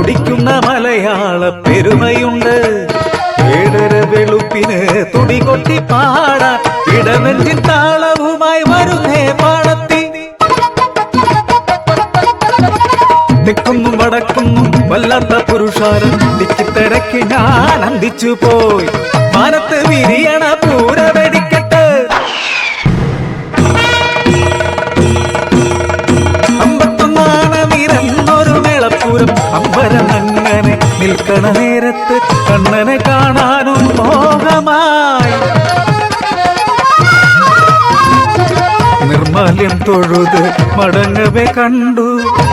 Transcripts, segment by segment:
തുടിക്കുന്ന മലയാള പെരുമയുണ്ട്. ഏഴര വെളുപ്പിന് തുടികൊട്ടി പാടാൻ ഇടനെഞ്ചിൻ താളവുമായി വരുന്നേ പാടത്തി. തെക്കുന്നും വടക്കുന്നും വല്ലാത്ത പുരുഷാരം തിക്കിത്തിരക്കി ഞാൻ അന്തിച്ചു പോയി. മാനത്ത് വിരിയണ പൂര വെടിക്കെട്ട് അമ്പത്തൊന്നാനമിരന്നൊരു മേളപ്പൂരം. അമ്പരം അങ്ങനെ നിൽക്കണ നേരത്ത് കണ്ണനെ കാണാനും മോഹമായി. നിർമാല്യം തൊഴുത് മടങ്ങവെ കണ്ടു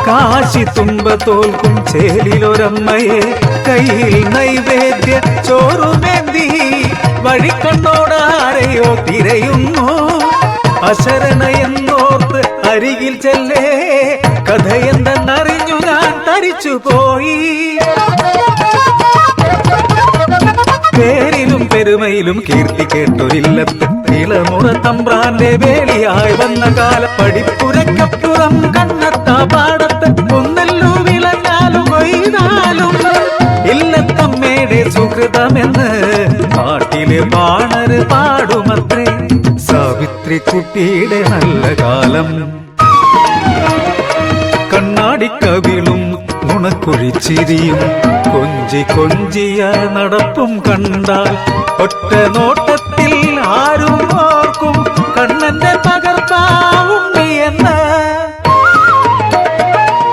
കാശി തുമ്പ തോൽക്കും ചേലിലൊരമ്മയെ. കയ്യിൽ നൈവേദ്യ ചോറുമേന്തി വഴിക്കണ്ണോടാരെയോ തിരയുന്നു. അശരണയെന്നോർത്ത് അരികിൽ ചെല്ലേ കഥയെന്തെന്നറിഞ്ഞു ഞാൻ തരിച്ചുപോയി. പേരിലും പെരുമയിലും കീർത്തി കേട്ടൊരില്ലത്ത് ഇളമുറ തമ്പ്രാന്റെ വേലിയായി വന്ന കാല. പടിപ്പുരക്കപ്പുറം കണ്ണത്താ പാടത്ത് ഒന്നല്ലു വിളഞ്ഞാലും കൊയ്താലും ഇല്ലത്തമ്മയുടെ സുഹൃതമെന്ന് നാട്ടിലെ പാണര് പാടുമത്രേ. സാവിത്രി കുട്ടിയുടെ നല്ല കാലം. കണ്ണാടിക്കവിളും നുണക്കുഴിച്ചിരിയും കൊഞ്ചി കൊഞ്ചിയ നടപ്പും കണ്ടാൽ ഒറ്റ നോട്ടത്തിൽ ആരും ഓർക്കും കണ്ണന്റെ പകർപ്പാവുണ്ണി എന്ന്.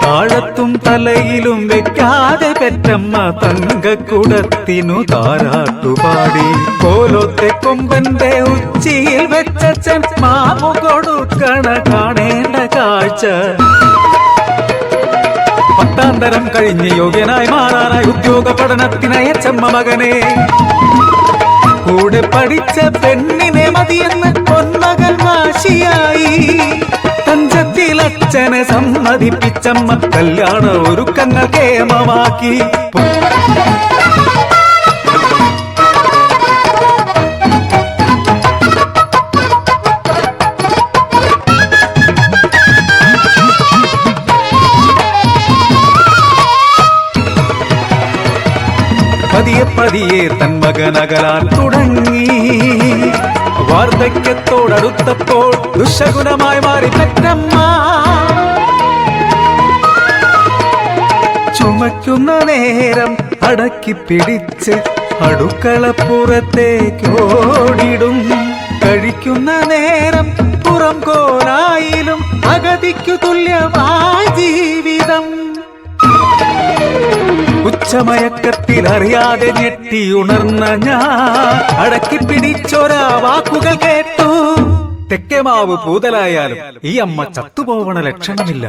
താഴത്തും തലയിലും വെക്കാതെ പെറ്റമ്മ തങ്കക്കുടത്തിനു താരാട്ടുപാടി. കോലത്തെ കൊമ്പന്റെ ഉച്ചിയിൽ വെച്ചച്ഛൻ മാമു കൊടുക്കണ കാണേണ്ട കാഴ്ച. പത്താന്തരം കഴിഞ്ഞ് യോഗ്യനായി മാറാനായി ഉദ്യോഗ പഠനത്തിനയച്ചമ്മ മകനെ. കൂടെ പഠിച്ച പെണ്ണിനെ മതിയെന്ന് പൊന്മകൻ വാശിയായി. തഞ്ചത്തിലച്ഛനെ സമ്മതിപ്പിച്ചമ്മ കല്യാണ ഒരുക്കങ്ങൾ കേമമാക്കി. പതിയെ പതിയെ തൻ മകനകലാൻ തുടങ്ങി. വാർദ്ധക്യത്തോടടുത്തപ്പോൾ ദുശകുണമായി മാറി പെറ്റമ്മ. ചുമക്കുന്ന നേരം അടക്കി പിടിച്ച് അടുക്കളപ്പുറത്തേക്കോടിടും. കഴിക്കുന്ന നേരം പുറം കോലായിലും അഗതിക്കു തുല്യമായ ജീവിതം. ഉച്ചമയക്കത്തിൽ അറിയാതെ ഞെട്ടി ഉണർന്ന ഞാൻ അടക്കി പിടിച്ചൊരാ വാക്കുകൾ കേട്ടു. തെക്കേമാവ് പൂതലായാലും ഈ അമ്മ ചത്തുപോവണ ലക്ഷണമില്ല.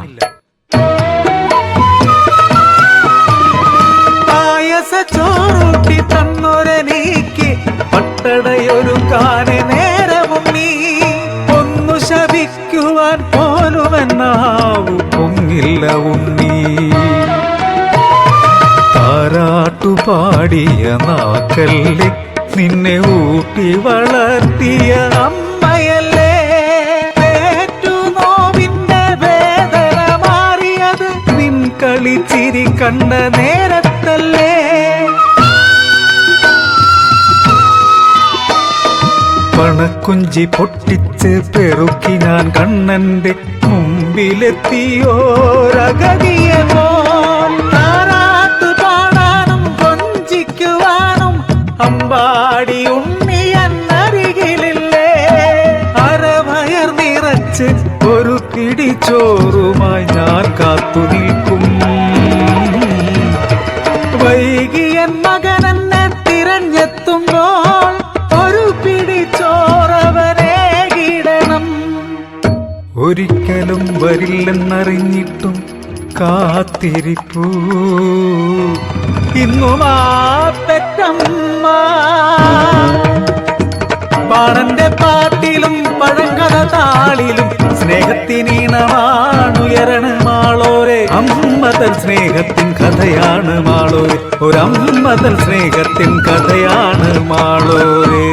പായസ ചോറൂട്ടി തന്നൊരനീക്ക് പട്ടടയൊരു കാനെ നേരവും നീ. ഒന്നു ശപിക്കുവാൻ പോലുമെന്നാവു പൊങ്ങില്ല ഉണ്ണി. താരാട്ടുപാടിയ നാക്കല്ലേ നിന്നെ ഊട്ടി വളർത്തിയ അമ്മയല്ലേ. നോവിന്റെ വേദന മാറിയത് നിൻ കളിച്ചിരി കണ്ട നേരത്തല്ലേ. പണക്കുഞ്ചി പൊട്ടിച്ച് പെറുക്കി ഞാൻ കണ്ണന്റെ മുമ്പിലെത്തിയോരഗതിയമോ. അമ്പാടി ഉണ്ണി എന്നരികിലില്ലേ. അരവയർ നിറച്ച് ഒരു പിടിച്ചോറുമായി ഞാൻ കാത്തു നിൽക്കും. വൈകിയൻ മകനെന്നെ തിരഞ്ഞെത്തുമ്പോൾ ഒരു പിടിച്ചോറവനെ കിടണം. ഒരിക്കലും വരില്ലെന്നറിഞ്ഞിട്ടും കാത്തിരിപ്പൂ ഇന്നും ആ പെറ്റമ്മ. പാടന്റെ പാട്ടിലും പഴങ്കഥ താളിലും സ്നേഹത്തിനീണമാണുയരണ മാളോരെ. അമ്മ തൻ സ്നേഹത്തിൻ കഥയാണ് മാളോരെ. ഒരമ്മ തൻ സ്നേഹത്തിൻ കഥയാണ് മാളോരെ.